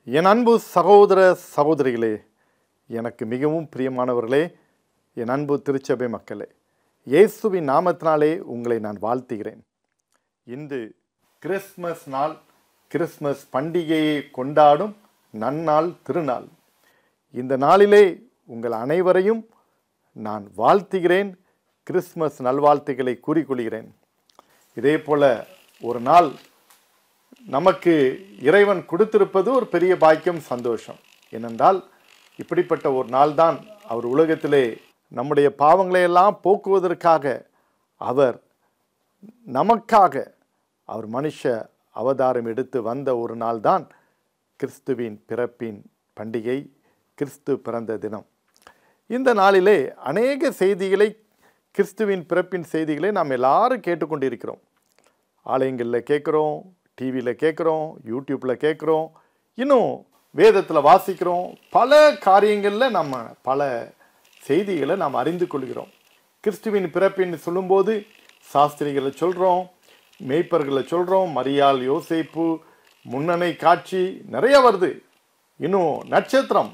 என் அன்பு சகோதர சகோதரிகளே, எனக்கு மிகவும் பிரியமானவர்களே, என் அன்பு திருச்சபை மக்களே, இயேசுவின் நாமத்தினாலே உங்களை நான் வாழ்த்துகிறேன். இன்று கிறிஸ்மஸ் நாள், கிறிஸ்மஸ் பண்டிகையை கொண்டாடும் நன்னாள், திருநாள். இந்த நாளிலே உங்கள் அனைவரையும் நான் வாழ்த்துகிறேன். கிறிஸ்மஸ் நல்வாழ்த்துக்களை கூறிக்கொள்கிறேன். இதே போல ஒரு நாள் நமக்கு இறைவன் கொடுத்திருப்பது ஒரு பெரிய பாக்கியம், சந்தோஷம். ஏனென்றால் இப்படிப்பட்ட ஒரு நாள் தான் அவர் உலகத்திலே நம்முடைய பாவங்களை எல்லாம் போக்குவதற்காக அவர் நமக்காக அவர் மனுஷ அவதாரம் எடுத்து வந்த ஒரு நாள் தான் கிறிஸ்துவின் பிறப்பின் பண்டிகை, கிறிஸ்து பிறந்த தினம். இந்த நாளிலே அநேக செய்திகளை, கிறிஸ்துவின் பிறப்பின் செய்திகளை நாம் எல்லாரும் கேட்டுக்கொண்டிருக்கிறோம். ஆலயங்களில் கேட்குறோம், டிவியில் கேட்குறோம், யூடியூப்பில் கேட்குறோம், இன்னும் வேதத்தில் வாசிக்கிறோம். பல காரியங்களில் நம்ம பல செய்திகளை நாம் அறிந்து கொள்கிறோம். கிறிஸ்துவின் பிறப்பின்னு சொல்லும்போது சாஸ்திரிகளை சொல்கிறோம், மேய்ப்பர்களை சொல்கிறோம், மரியாள், யோசேப்பு, முன்னணி காட்சி நிறைய வருது. இன்னும் நட்சத்திரம்,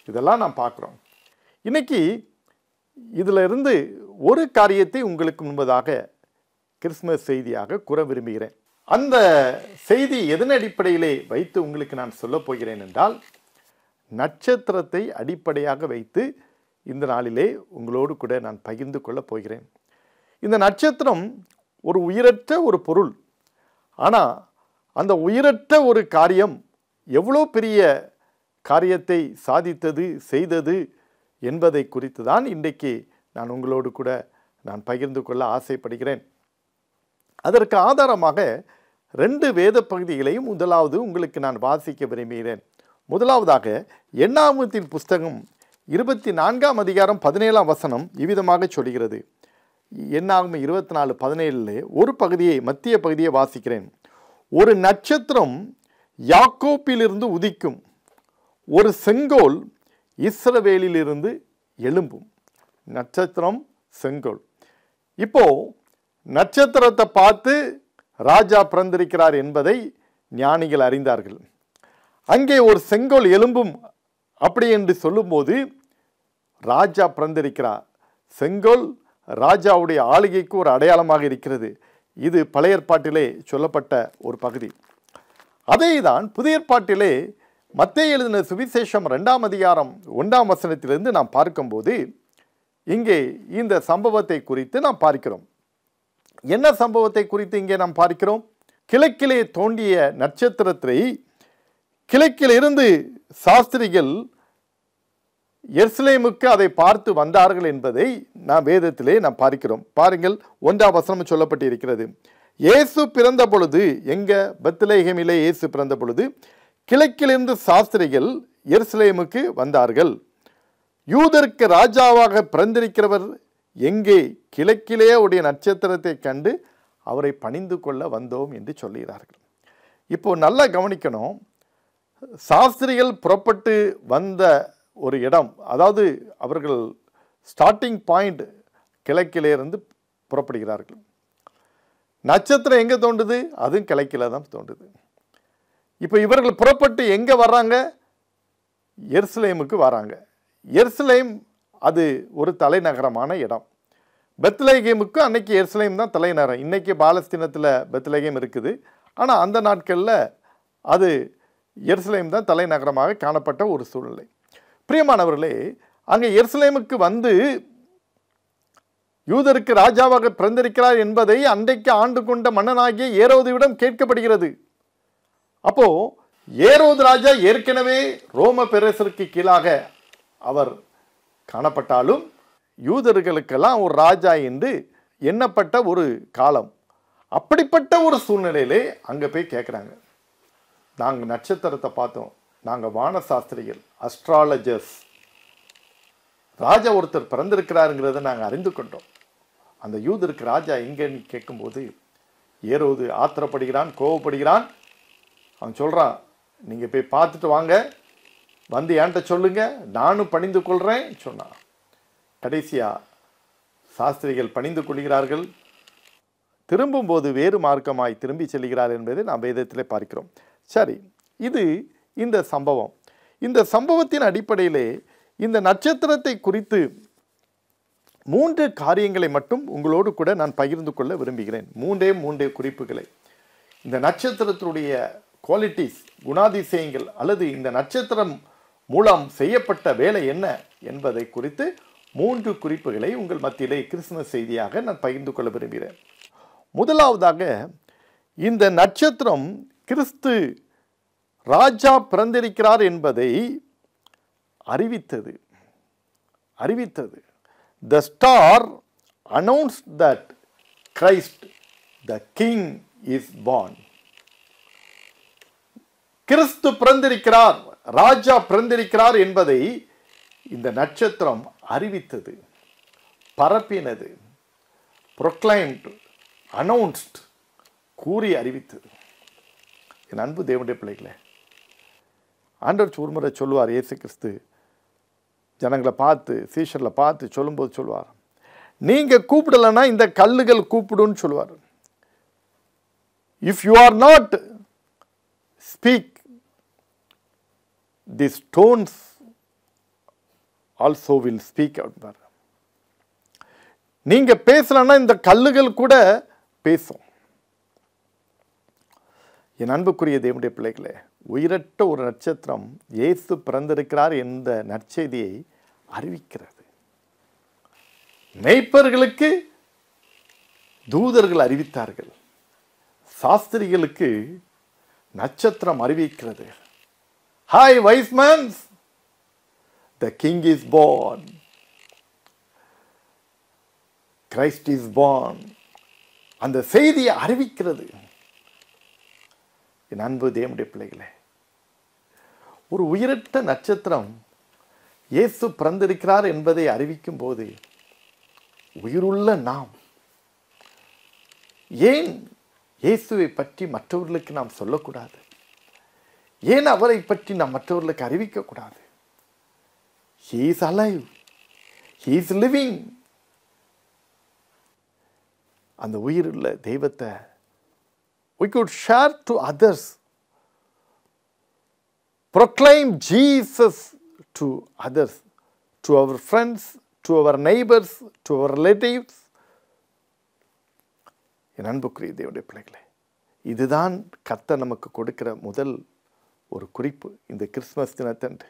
இதெல்லாம் நாம் பார்க்குறோம். இன்னைக்கு இதில் இருந்து ஒரு காரியத்தை உங்களுக்கு முன்பதாக கிறிஸ்மஸ் செய்தியாக கூற விரும்புகிறேன். அந்த செய்தி எதன் அடிப்படையிலே வைத்து உங்களுக்கு நான் சொல்ல போகிறேன் என்றால், நட்சத்திரத்தை அடிப்படையாக வைத்து இந்த நாளிலே உங்களோடு கூட நான் பகிர்ந்து கொள்ளப் போகிறேன். இந்த நட்சத்திரம் ஒரு உயிரற்ற ஒரு பொருள். ஆனால் அந்த உயிரற்ற ஒரு காரியம் எவ்வளோ பெரிய காரியத்தை சாதித்தது, செய்தது என்பதை குறித்து தான் இன்றைக்கு நான் உங்களோடு கூட நான் பகிர்ந்து கொள்ள ஆசைப்படுகிறேன். அதற்கு ஆதாரமாக 2 வேத பகுதிகளையும் முதலாவது உங்களுக்கு நான் வாசிக்க விரும்புகிறேன். முதலாவதாக எண்ணாகமத்தின் புஸ்தகம் 24ஆம் அதிகாரம் 17ஆம் வசனம் இவ்விதமாக சொல்கிறது. எண்ணாகமம் 24:17 ஒரு பகுதியை, மத்திய பகுதியை வாசிக்கிறேன். ஒரு நட்சத்திரம் யாக்கோப்பிலிருந்து உதிக்கும், ஒரு செங்கோல் இஸ்ரவேலிலிருந்து எழும்பும். நட்சத்திரம், செங்கோல். இப்போ நட்சத்திரத்தை பார்த்து ராஜா பிறந்திருக்கிறார் என்பதை ஞானிகள் அறிந்தார்கள். அங்கே ஒரு செங்கோல் எழும்பும் அப்படி என்று சொல்லும்போது ராஜா பிறந்திருக்கிறார். செங்கோல் ராஜாவுடைய ஆளுகைக்கு ஒரு அடையாளமாக இருக்கிறது. இது பழைய ஏற்பாட்டிலே சொல்லப்பட்ட ஒரு பகுதி. அதே தான் புதிய ஏற்பாட்டிலே மத்தேயு எழுதின சுவிசேஷம் 2ஆம் அதிகாரம் 1ஆம் வசனத்திலிருந்து நாம் பார்க்கும்போது இங்கே இந்த சம்பவத்தை குறித்து நாம் பார்க்கிறோம். என்ன சம்பவத்தை குறித்து இங்கே நாம் பார்க்கிறோம்? கிழக்கிலே தோண்டிய நட்சத்திரத்தை கிழக்கிலிருந்து சாஸ்திரிகள் எருசலேமுக்கு அதை பார்த்து வந்தார்கள் என்பதை நாம் வேதத்திலே நாம் பார்க்கிறோம். பாருங்கள், 1ஆம் வசனம் சொல்லப்பட்டிருக்கிறது. இயேசு பிறந்த பொழுது, எங்க பெத்லகேமிலே இயேசு பிறந்த பொழுது கிழக்கிலிருந்து சாஸ்திரிகள் எருசலேமுக்கு வந்தார்கள். யூதருக்கு ராஜாவாக பிறந்திருக்கிறவர் எங்கே? கிழக்கிலே உடைய நட்சத்திரத்தை கண்டு அவரை பணிந்து கொள்ள வந்தோம் என்று சொல்லுகிறார்கள். இப்போ நல்லா கவனிக்கணும். சாஸ்திரிகள் புறப்பட்டு வந்த ஒரு இடம், அதாவது அவர்கள் ஸ்டார்டிங் பாயிண்ட் கிழக்கிலே இருந்து புறப்படுகிறார்கள். நட்சத்திரம் எங்கே தோன்றுது? அதுவும் கிழக்கில தான் தோன்றுது. இப்போ இவர்கள் புறப்பட்டு எங்கே வர்றாங்க? எருசலேமுக்கு வராங்க. எருசலேம் அது ஒரு தலைநகரமான இடம். பெத்லகேமுக்கு அன்னைக்கு எருசலேம் தான் தலைநகரம். இன்னைக்கு பாலஸ்தீனத்தில் பெத்லகேம் இருக்குது. ஆனால் அந்த நாட்களில் அது எருசலேம் தான் தலைநகரமாக காணப்பட்ட ஒரு சூழ்நிலை. பிரியமானவர்களே, அங்கே எருசலேமுக்கு வந்து யூதருக்கு ராஜாவாக பிறந்திருக்கிறார் என்பதை அன்றைக்கு ஆண்டு கொண்ட மன்னனாகிய ஏரோதுவிடம் கேட்கப்படுகிறது. அப்போ ஏரோது ராஜா ஏற்கனவே ரோம பேரரசருக்கு கீழாக அவர் காணப்பட்டாலும் யூதர்களுக்கெல்லாம் ஒரு ராஜா என்று எண்ணப்பட்ட ஒரு காலம். அப்படிப்பட்ட ஒரு சூழ்நிலையிலே அங்கே போய் கேட்குறாங்க. நாங்கள் நட்சத்திரத்தை பார்த்தோம், நாங்கள் வானசாஸ்திரிகள், அஸ்ட்ராலஜர்ஸ், ராஜா ஒருத்தர் பிறந்திருக்கிறாருங்கிறத நாங்கள் அறிந்து கொண்டோம். அந்த யூதருக்கு ராஜா எங்கன்னு கேட்கும்போது ஏரோது ஆத்திரப்படுகிறான், கோவப்படுகிறான். அவன் சொல்கிறான், நீங்கள் போய் பார்த்துட்டு வாங்க, வந்து என்கிட்ட சொல்லுங்க, நானும் பணிந்து கொள்கிறேன் சொன்னான். கடைசியாக சாஸ்திரிகள் பணிந்து கொள்கிறார்கள். திரும்பும்போது வேறு மார்க்கமாய் திரும்பி செல்கிறார் என்பதை நாம் வேதத்திலே பார்க்கிறோம். சரி, இது இந்த சம்பவம். இந்த சம்பவத்தின் அடிப்படையிலே இந்த நட்சத்திரத்தை குறித்து 3 காரியங்களை மட்டும் உங்களோடு கூட நான் பகிர்ந்து கொள்ள விரும்புகிறேன். 3 குறிப்புகளை. இந்த நட்சத்திரத்தினுடைய குவாலிட்டிஸ், குணாதிசயங்கள், அல்லது இந்த நட்சத்திரம் மூலம் செய்யப்பட்ட வேலை என்ன என்பதை குறித்து 3 குறிப்புகளை உங்கள் மத்தியிலே கிறிஸ்துமஸ் செய்தியாக நான் பகிர்ந்து கொள்ள விரும்புகிறேன். முதலாவதாக, இந்த நட்சத்திரம் கிறிஸ்து ராஜா பிறந்திருக்கிறார் என்பதை அறிவித்தது. The star announced that Christ the King is born. கிறிஸ்து பிறந்திருக்கிறார், ராஜா பிறந்திருக்கிறார் என்பதை இந்த நட்சத்திரம் அறிவித்தது, பரப்பினது. proclaimed, announced, கூறி அறிவித்தது. என் அன்பு தேவனுடைய பிள்ளைகளே, ஆண்டவர் ஒருமுறை சொல்லுவார், இயேசு கிறிஸ்து ஜனங்களை பார்த்து, சீஷர்களை பார்த்து சொல்லும்போது சொல்லுவார், நீங்க கூப்பிடலைன்னா இந்த கல்லுகள் கூப்பிடுன்னு சொல்லுவார். If you are not speak, the stones also will speak out. நீங்க பேசலன்னா இந்த கல்லுகள் கூட பேசும். என் அன்புக்குரிய தேவனுடைய பிள்ளைகளே, உயிரற்ற ஒரு நட்சத்திரம் இயேசு பிறந்திருக்கிறார் என்ற நற்செய்தியை அறிவிக்கிறது. மேய்ப்பர்களுக்கு தூதர்கள் அறிவித்தார்கள், சாஸ்திரிகளுக்கு நட்சத்திரம் அறிவிக்கிறது. Hi wise men, the king is born, Christ is born. அந்த செய்தியை அறிவிக்கிறது. என் அன்பு தேவனுடைய பிள்ளைகளே, ஒரு உயிரற்ற நட்சத்திரம் இயேசு பிறந்திருக்கிறார் என்பதை அறிவிக்கும் போது உயிருள்ள நாம் ஏன் இயேசுவை பற்றி மற்றவர்களுக்கு நாம் சொல்லக்கூடாது? ஏன் அவரை பற்றி நாம் மற்றவர்களுக்கு அறிவிக்கக்கூடாது? He is alive, he is living. அந்த உயிருள்ள தெய்வத்தை we could share to others, proclaim Jesus to others, to our friends, to our neighbors, to our relatives. என் அன்புக்குரிய தேவனுடைய பிள்ளைகளே, இதுதான் கர்த்தர் நமக்கு கொடுக்கிற முதல் ஒரு குறிப்பு. இந்த கிறிஸ்துமஸ் தினத்தன்று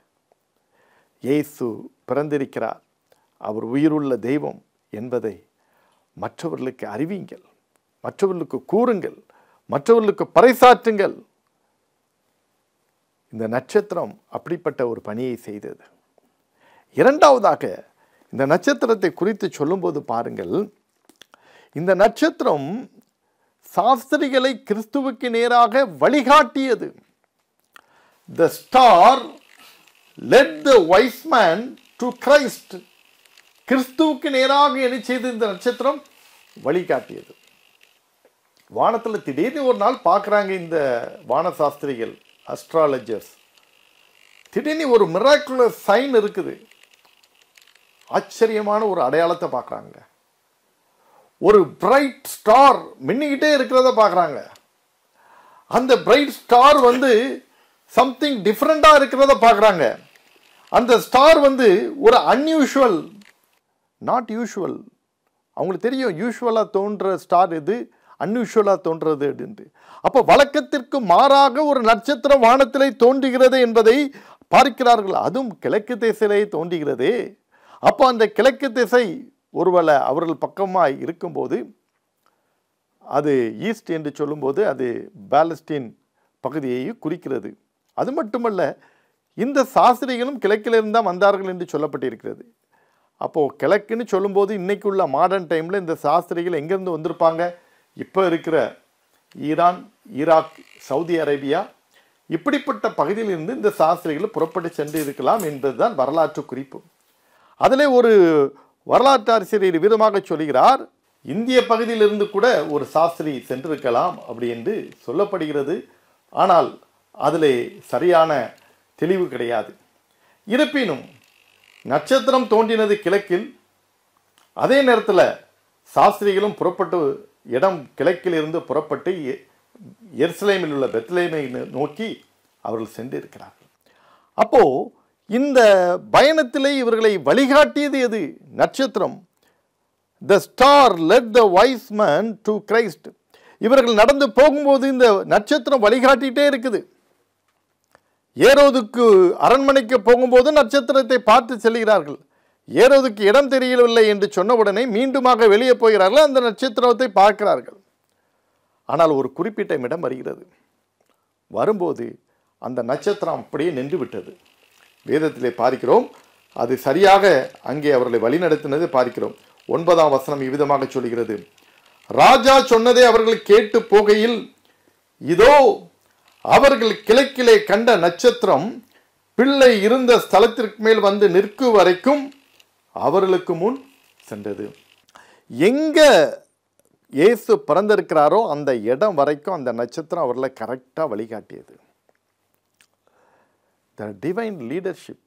இயேசு பிறந்திருக்கிறார், அவர் உயிருள்ள தெய்வம் என்பதை மற்றவர்களுக்கு அறிவியுங்கள், மற்றவர்களுக்கு கூறுங்கள், மற்றவர்களுக்கு பறைசாற்றுங்கள். இந்த நட்சத்திரம் அப்படிப்பட்ட ஒரு பணியை செய்தது. இரண்டாவதாக, இந்த நட்சத்திரத்தை குறித்து சொல்லும்போது பாருங்கள், இந்த நட்சத்திரம் சாஸ்திரிகளை கிறிஸ்துவுக்கு நேராக வழிகாட்டியது. The star led the wise man to Christ. கிறிஸ்துவுக்கு நேராக என்ன செய்து இந்த நட்சத்திரம் வழிகாட்டியது. வானத்தில் திடீர்னு ஒரு நாள் பார்க்குறாங்க இந்த வானசாஸ்திரிகள், அஸ்ட்ராலஜர்ஸ். திடீர்னு ஒரு மிராக்குலர் சைன் இருக்குது, ஆச்சரியமான ஒரு அடையாளத்தை பார்க்குறாங்க. ஒரு பிரைட் ஸ்டார் மின்னிக்கிட்டே இருக்கிறத பார்க்குறாங்க. அந்த பிரைட் ஸ்டார் சம்திங் டிஃப்ரெண்டாக இருக்கிறத பார்க்குறாங்க. அந்த ஸ்டார் ஒரு அன்யூஷுவல், நாட் யூஷுவல். அவங்களுக்கு தெரியும் யூஷுவலாக தோன்ற ஸ்டார் எது, அன்யூஷுவலாக தோன்றது அப்படின்ட்டு. அப்போ வழக்கத்திற்கு மாறாக ஒரு நட்சத்திரம் வானத்திலே தோன்றுகிறது என்பதை பார்க்கிறார்கள். அதுவும் கிழக்கு திசையிலே தோன்றுகிறதே. அப்போ அந்த கிழக்கு திசை ஒருவேளை அவர்கள் பக்கமாய் இருக்கும்போது, அது ஈஸ்ட் என்று சொல்லும்போது அது பாலஸ்தீன் பகுதியை குறிக்கிறது. அது மட்டுமல்ல, இந்த சாஸ்திரிகளும் கிழக்கிலிருந்து தான் வந்தார்கள் என்று சொல்லப்பட்டிருக்கிறது. அப்போது கிழக்குன்னு சொல்லும்போது இன்னைக்கு உள்ள மாடர்ன் டைமில் இந்த சாஸ்திரிகள் எங்கேருந்து வந்திருப்பாங்க? இப்போ இருக்கிற ஈரான், ஈராக், சவுதி அரேபியா இப்படிப்பட்ட பகுதியிலிருந்து இந்த சாஸ்திரிகள் புறப்பட்டு சென்று இருக்கலாம் என்பதுதான் வரலாற்று குறிப்பு. அதிலே ஒரு வரலாற்று ஆசிரியர் விதமாக சொல்கிறார், இந்திய பகுதியிலிருந்து கூட ஒரு சாஸ்திரி சென்றிருக்கலாம் அப்படி என்று சொல்லப்படுகிறது. ஆனால் அதிலே சரியான தெளிவு கிடையாது. இருப்பினும் நட்சத்திரம் தோன்றினது கிழக்கில், அதே நேரத்தில் சாஸ்திரிகளும் புறப்பட்டு இடம் கிழக்கில் இருந்து புறப்பட்டு எருசலேமில் உள்ள பெத்லகேமை நோக்கி அவர்கள் சென்று இருக்கிறார். அப்போ இந்த பயணத்திலே இவர்களை வழிகாட்டியது எது? நட்சத்திரம். The star led the wise man to Christ. இவர்கள் நடந்து போகும்போது இந்த நட்சத்திரம் வழிகாட்டிட்டே இருக்குது. ஏரோதுக்கு அரண்மனைக்கு போகும்போது நட்சத்திரத்தை பார்த்து செல்கிறார்கள். ஏரோதுக்கு இடம் தெரியவில்லை என்று சொன்ன உடனே மீண்டுமாக வெளியே போகிறார்கள், அந்த நட்சத்திரத்தை பார்க்கிறார்கள். ஆனால் ஒரு குறிப்பிட்ட இடம் வருகிறது. வரும்போது அந்த நட்சத்திரம் அப்படியே நின்று விட்டது. வேதத்திலே பார்க்கிறோம், அது சரியாக அங்கே அவர்களை வழிநடத்தினது பார்க்கிறோம். 9ஆம் வசனம் இவ்விதமாக சொல்கிறது, ராஜா சொன்னதை அவர்கள் கேட்டு போகையில் இதோ அவர்கள் கிழக்கிலே கண்ட நட்சத்திரம் பிள்ளை இருந்த ஸ்தலத்திற்கு மேல் வந்து நிற்கும் வரைக்கும் அவர்களுக்கு முன் சென்றது. எங்க இயேசு பிறந்திருக்கிறாரோ அந்த இடம் வரைக்கும் அந்த நட்சத்திரம் அவர்களை கரெக்டாக வழிகாட்டியது. த டிவைன் லீடர்ஷிப்,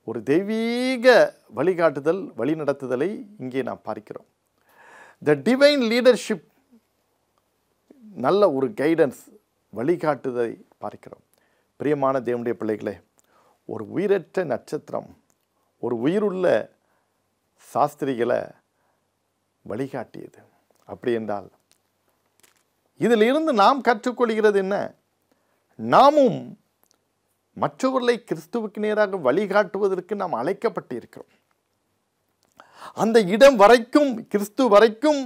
ஒரு தெய்வீக வழிகாட்டுதல், வழிநடத்துதலை இங்கே நாம் பார்க்கிறோம். த டிவைன் லீடர்ஷிப், நல்ல ஒரு கைடன்ஸ், வழிகாட்டுதலை பார்க்கிறோம். பிரியமான தேவனுடைய பிள்ளைகளே, ஒரு உயிரற்ற நட்சத்திரம் ஒரு உயிருள்ள சாஸ்திரிகளை வழிகாட்டியது. அப்படி என்றால் இதில் இருந்து நாம் கற்றுக்கொள்கிறது என்ன? நாமும் மற்றவர்களை கிறிஸ்துவுக்கு நேராக வழிகாட்டுவதற்கு நாம் அழைக்கப்பட்டிருக்கிறோம். அந்த இடம் வரைக்கும், கிறிஸ்து வரைக்கும்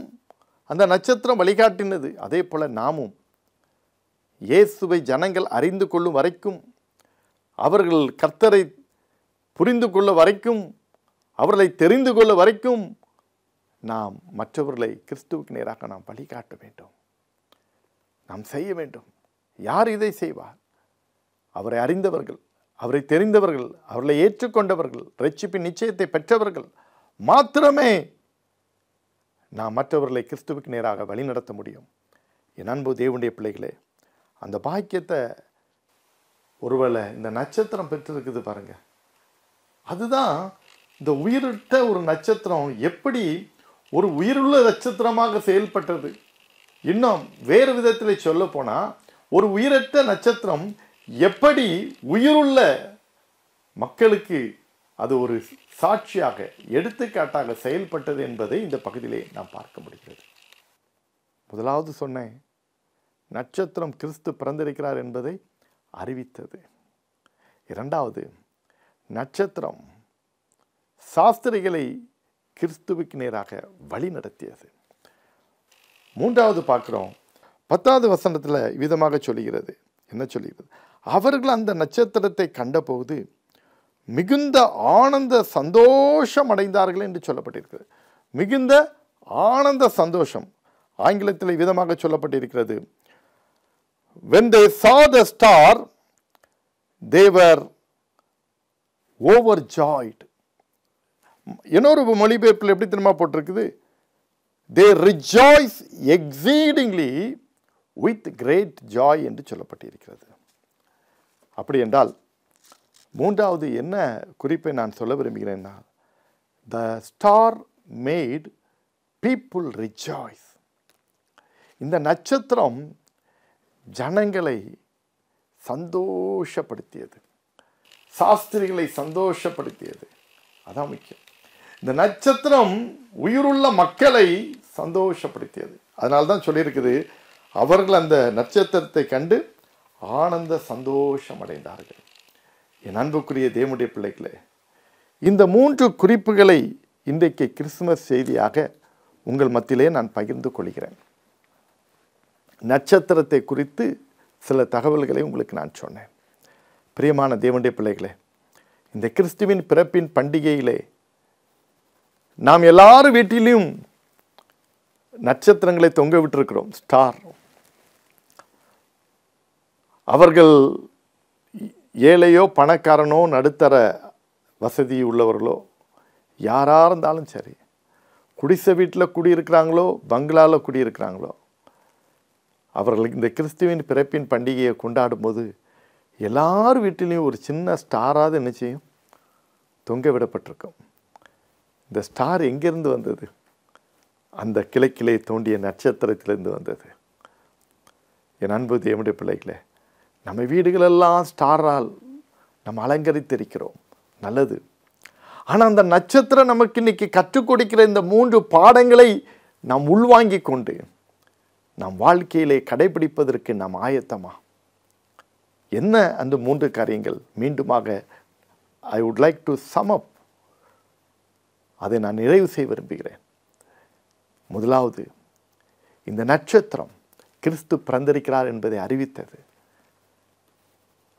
அந்த நட்சத்திரம் வழிகாட்டினது. அதே போல நாமும் இயேசுவை ஜனங்கள் அறிந்து கொள்ளும் வரைக்கும், அவர்கள் கர்த்தரை புரிந்து கொள்ள வரைக்கும், அவர்களை தெரிந்து கொள்ள வரைக்கும் நாம் மற்றவர்களை கிறிஸ்துவுக்கு நேராக நாம் வழிகாட்ட வேண்டும், நாம் செய்ய வேண்டும். யார் இதை செய்வார்? அவரை அறிந்தவர்கள், அவரை தெரிந்தவர்கள், அவர்களை ஏற்றுக்கொண்டவர்கள், இரட்சிப்பின் நிச்சயத்தை பெற்றவர்கள் மாத்திரமே நாம் மற்றவர்களை கிறிஸ்துவுக்கு நேராக வழிநடத்த முடியும். என் அன்பு தேவனுடைய பிள்ளைகளே, அந்த பாக்கியத்தை ஒருவேளை இந்த நட்சத்திரம் பெற்றிருக்குது பாருங்க. அதுதான் இந்த உயிரிட்ட ஒரு நட்சத்திரம் எப்படி ஒரு உயிருள்ள நட்சத்திரமாக செயல்பட்டது. இன்னும் வேறு விதத்தில் சொல்ல போனா, ஒரு உயிரற்ற நட்சத்திரம் எப்படி உயிருள்ள மக்களுக்கு அது ஒரு சாட்சியாக, எடுத்துக்காட்டாக செயல்பட்டது என்பதை இந்த பகுதியிலே நாம் பார்க்க முடிகிறது. முதலாவது சொன்னேன், நட்சத்திரம் கிறிஸ்து பிறந்திருக்கிறார் என்பதை அறிவித்தது. இரண்டாவது, நட்சத்திரம் சாஸ்திரிகளை கிறிஸ்துவுக்கு நேராக வழி நடத்தியது. மூன்றாவது பார்க்கிறோம், 10வது வசனத்தில் விதமாக சொல்லுகிறது. என்ன சொல்லுகிறது? அவர்கள் அந்த நட்சத்திரத்தை கண்டபோது மிகுந்த ஆனந்த சந்தோஷம் அடைந்தார்கள் என்று சொல்லப்பட்டிருக்கிறது. மிகுந்த ஆனந்த சந்தோஷம். ஆங்கிலத்தில் விதமாக சொல்லப்பட்டிருக்கிறது, when they saw the star they were overjoyed. இன்னொரு மொழிபெயர்ப்பில் எப்படி தெரியுமா போட்டிருக்குது? they rejoice exceedingly with great joy என்று சொல்லப்பட்டிருக்கிறது. அப்படி என்றால் மூன்றாவது என்ன குறிப்பை நான் சொல்ல விரும்புகிறேன்னா, the star made people rejoice. இந்த நட்சத்திரம் ஜனங்களை சந்தோஷப்படுத்தியது, சாஸ்திரிகளை சந்தோஷப்படுத்தியது. அதான் முக்கியம். இந்த நட்சத்திரம் உயிருள்ள மக்களை சந்தோஷப்படுத்தியது. அதனால்தான் சொல்லியிருக்குது, அவர்கள் அந்த நட்சத்திரத்தை கண்டு ஆனந்த சந்தோஷம் அடைந்தார்கள். என் அன்புக்குரிய தேவனுடைய பிள்ளைகளே, இந்த 3 குறிப்புகளை இன்றைக்கு கிறிஸ்துமஸ் செய்தியாக உங்கள் மத்தியிலே நான் பகிர்ந்து கொள்கிறேன். நட்சத்திரத்தை குறித்து சில தகவல்களை உங்களுக்கு நான் சொன்னேன். பிரியமான தேவனுடைய பிள்ளைகளே, இந்த கிறிஸ்துவின் பிறப்பின் பண்டிகையிலே நாம் எல்லாரும் வீட்டிலும் நட்சத்திரங்களை தொங்க விட்டிருக்கிறோம், ஸ்டார். அவர்கள் ஏழையோ பணக்காரனோ நடுத்தர வசதி உள்ளவர்களோ யாராக இருந்தாலும் சரி, குடிசை வீட்டில் குடியிருக்கிறாங்களோ பங்களாவில் குடியிருக்கிறாங்களோ, அவர்களுக்கு இந்த கிறிஸ்துவின் பிறப்பின் பண்டிகையை கொண்டாடும் போது எல்லார் வீட்டிலையும் ஒரு சின்ன ஸ்டாராவது என்ன செய்யும்? தொங்க விடப்பட்டிருக்கும். இந்த ஸ்டார் எங்கேருந்து வந்தது? அந்த கிழக்கிலே தோண்டிய நட்சத்திரத்திலிருந்து வந்தது. என் அன்பு தேவனுடைய பிள்ளைகளே, நம்ம வீடுகளெல்லாம் ஸ்டாரால் நம்ம அலங்கரித்திருக்கிறோம், நல்லது. ஆனால் அந்த நட்சத்திரம் நமக்கு இன்னைக்கு கற்றுக் கொடுக்கிற இந்த 3 பாடங்களை நாம் உள்வாங்கிக் கொண்டு நாம் வாழ்க்கையிலே கடைபிடிப்பதற்கு நாம் ஆயத்தமா? என்ன அந்த 3 காரியங்கள்? மீண்டுமாக I would like to some அப், அதை நான் நிறைவு செய்ய விரும்புகிறேன். முதலாவது, இந்த நட்சத்திரம் கிறிஸ்து பிறந்திருக்கிறார் என்பதை அறிவித்தது.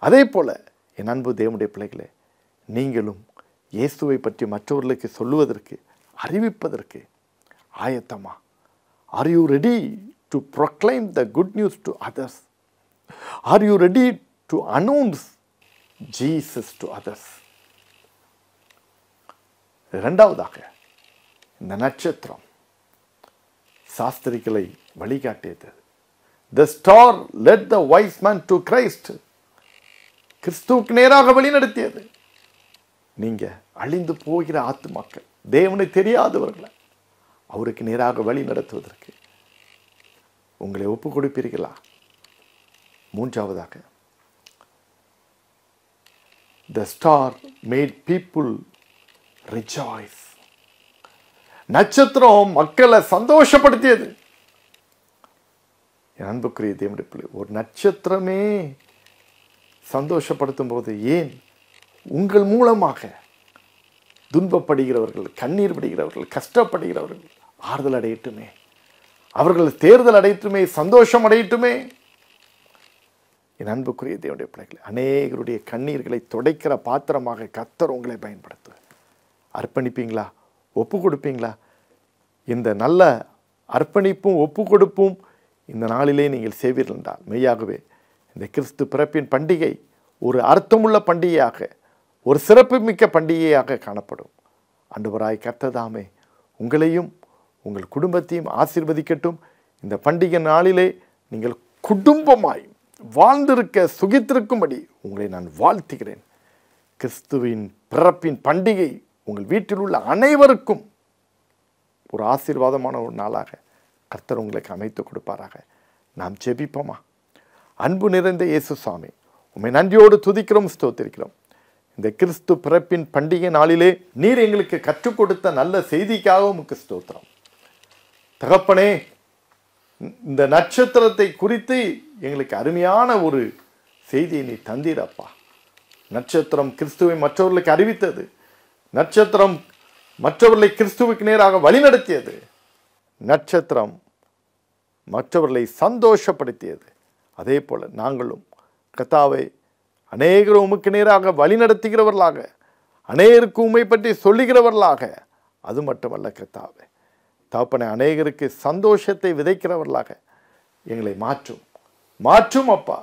அதே போல என் அன்பு தேவனுடைய பிள்ளைகளே, நீங்களும் இயேசுவை பற்றி மற்றவர்களுக்கு சொல்லுவதற்கு, அறிவிப்பதற்கு ஆயத்தமா? Are you ready to proclaim the good news to others? Are you ready to announce Jesus to others? இரண்டாவதாக, இந்த நட்சத்திரம் சாஸ்திரிகளை வழிகாட்டியது. The star led the wise man to Christ. கிறிஸ்துவுக்கு நேராக வழிநடத்தியது. நீங்க அழிந்து போகிற ஆத்துமாக்கள், தேவனை தெரியாதவர்களை அவருக்கு நேராக வழி நடத்துவதற்கு உங்களை ஒப்பு கொடுப்பீர்களா? மூன்றாவதாக, the star made people rejoice. நட்சத்திரம் மக்களை சந்தோஷப்படுத்தியது. என் அன்புக்குரிய தேவனுடைய பிள்ளை, ஒரு நட்சத்திரமே சந்தோஷப்படுத்தும் போது ஏன் உங்கள் மூலமாக துன்பப்படுகிறவர்கள், கண்ணீர் விடுகிறவர்கள், கஷ்டப்படுகிறவர்கள் ஆறுதல் அடையட்டுமே, அவர்கள் தேர்தல் அடையட்டுமே, சந்தோஷம் அடையட்டுமே. என் அன்புக்குரிய தேவனுடைய பிள்ளைகளை, அநேகருடைய கண்ணீர்களை துடைக்கிற பாத்திரமாக கர்த்தர் உங்களை பயன்படுத்து. அர்ப்பணிப்பீங்களா? ஒப்பு கொடுப்பீங்களா? இந்த நல்ல அர்ப்பணிப்பும் ஒப்பு கொடுப்பும் இந்த நாளிலே நீங்கள் செய்வீர்கள் என்றால் மெய்யாகவே இந்த கிறிஸ்து பிறப்பின் பண்டிகை ஒரு அர்த்தமுள்ள பண்டிகையாக, ஒரு சிறப்புமிக்க பண்டிகையாக காணப்படும். ஆண்டவராய் கர்த்தர் உங்களையும் உங்கள் குடும்பத்தையும் ஆசீர்வதிக்கட்டும். இந்த பண்டிகை நாளிலே நீங்கள் குடும்பமாய் வாழ்ந்திருக்க, சுகித்திருக்கும்படி உங்களை நான் வாழ்த்துகிறேன். கிறிஸ்துவின் பிறப்பின் பண்டிகை உங்கள் வீட்டில் உள்ள அனைவருக்கும் ஒரு ஆசீர்வாதமான ஒரு நாளாக கர்த்தர் உங்களுக்கு அமைத்து கொடுப்பாராக. நாம் ஜெபிப்போமா? அன்பு நிறைந்த இயேசு சாமி, உம்மை நன்றியோடு துதிக்கிறோம், ஸ்தோத்திரிக்கிறோம். இந்த கிறிஸ்து பிறப்பின் பண்டிகை நாளிலே நீர் எங்களுக்கு கற்றுக் கொடுத்த நல்ல செய்திக்காக உமக்கு ஸ்தோத்திரம். தகப்பனே, இந்த நட்சத்திரத்தை குறித்து எங்களுக்கு அருமையான ஒரு செய்தியை நீ தந்தீரப்பா. நட்சத்திரம் கிறிஸ்துவை மற்றவர்களுக்கு அறிவித்தது. நட்சத்திரம் மற்றவர்களை கிறிஸ்துவுக்கு நேராக வழிநடத்தியது. நட்சத்திரம் மற்றவர்களை சந்தோஷப்படுத்தியது. அதே போல நாங்களும் கர்த்தாவே அநேகரும் உமக்கு நேராக வழிநடத்துகிறவர்களாக, அநேகருக்கு உம்மை பற்றி சொல்லுகிறவர்களாக, அது மட்டுமல்ல கர்த்தாவே தகப்பனே, அநேகருக்கு சந்தோஷத்தை விதைக்கிறவர்களாக எங்களை மாற்றும் அப்பா.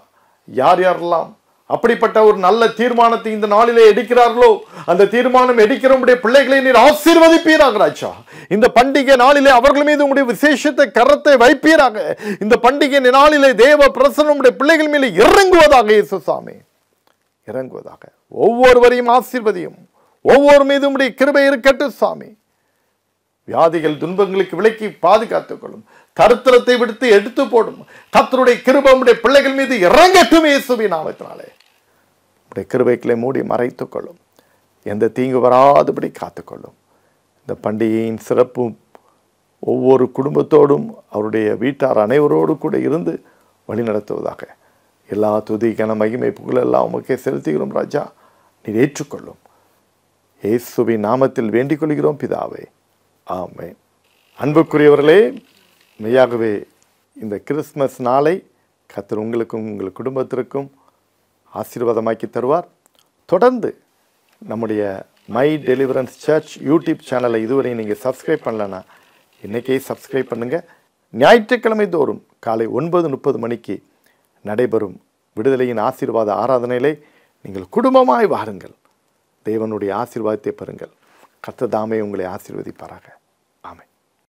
யார் யாரெல்லாம் அப்படிப்பட்ட ஒரு நல்ல தீர்மானத்தை இந்த நாளிலே எடுக்கிறார்களோ, அந்த தீர்மானம் எடுக்கிற உடைய பிள்ளைகளை நீர் ஆசீர்வதிப்பீராக ராஜா. இந்த பண்டிகை நாளிலே அவர்கள் மீது உங்களுடைய விசேஷத்தை கரத்தை வைப்பீராக. இந்த பண்டிகை நாளிலே தேவ பிரசன்னம் உடைய பிள்ளைகள் மீது இறங்குவதாக இயேசு சாமி, இறங்குவதாக. ஒவ்வொருவரையும் ஆசீர்வதியும். ஒவ்வொரு மீதும் உடைய கிருபை இருக்கட்டும் சாமி. வியாதிகள் துன்பங்களுக்கு விலக்கி பாதுகாத்துக் கொள்ளும். தரித்திரத்தை விடுத்து எடுத்து போடும். கர்த்தருடைய கிருபை உம்முடைய பிள்ளைகள் மீது இறங்கட்டும் இயேசுவின் நாமத்தினாலே. உம்முடைய கிருபைகளை மூடி மறைத்துக் கொள்ளும். எந்த தீங்கு வராதபடி காத்துக்கொள்ளும். இந்த பண்டிகையின் சிறப்பும் ஒவ்வொரு குடும்பத்தோடும் அவருடைய வீட்டார் அனைவரோடு கூட இருந்து வழி நடத்துவதாக. எல்லா துதி கன மகிமை புகழெல்லாம் உமக்கே செலுத்துகிறோம் ராஜா. நீர் ஏற்றுக்கொள்ளும். இயேசுவின் நாமத்தில் வேண்டிக் கொள்கிறோம் பிதாவே, ஆமென். அன்புக்குரியவர்களே, மெய்யாகவே இந்த கிறிஸ்மஸ் நாளை கர்த்தர் உங்களுக்கும் உங்கள் குடும்பத்திற்கும் ஆசீர்வாதமாக்கி தருவார். தொடர்ந்து நம்முடைய மை டெலிவரன்ஸ் சர்ச் யூடியூப் சேனலை இதுவரை நீங்கள் சப்ஸ்கிரைப் பண்ணலன்னா இன்றைக்கே சப்ஸ்கிரைப் பண்ணுங்கள். ஞாயிற்றுக்கிழமை தோறும் காலை 9:30 மணிக்கு நடைபெறும் விடுதலையின் ஆசீர்வாத ஆராதனையிலே நீங்கள் குடும்பமாய் வாருங்கள். தேவனுடைய ஆசீர்வாதத்தை பெறுங்கள். கர்த்தர் தாமே உங்களை ஆசீர்வதிப்பாராக.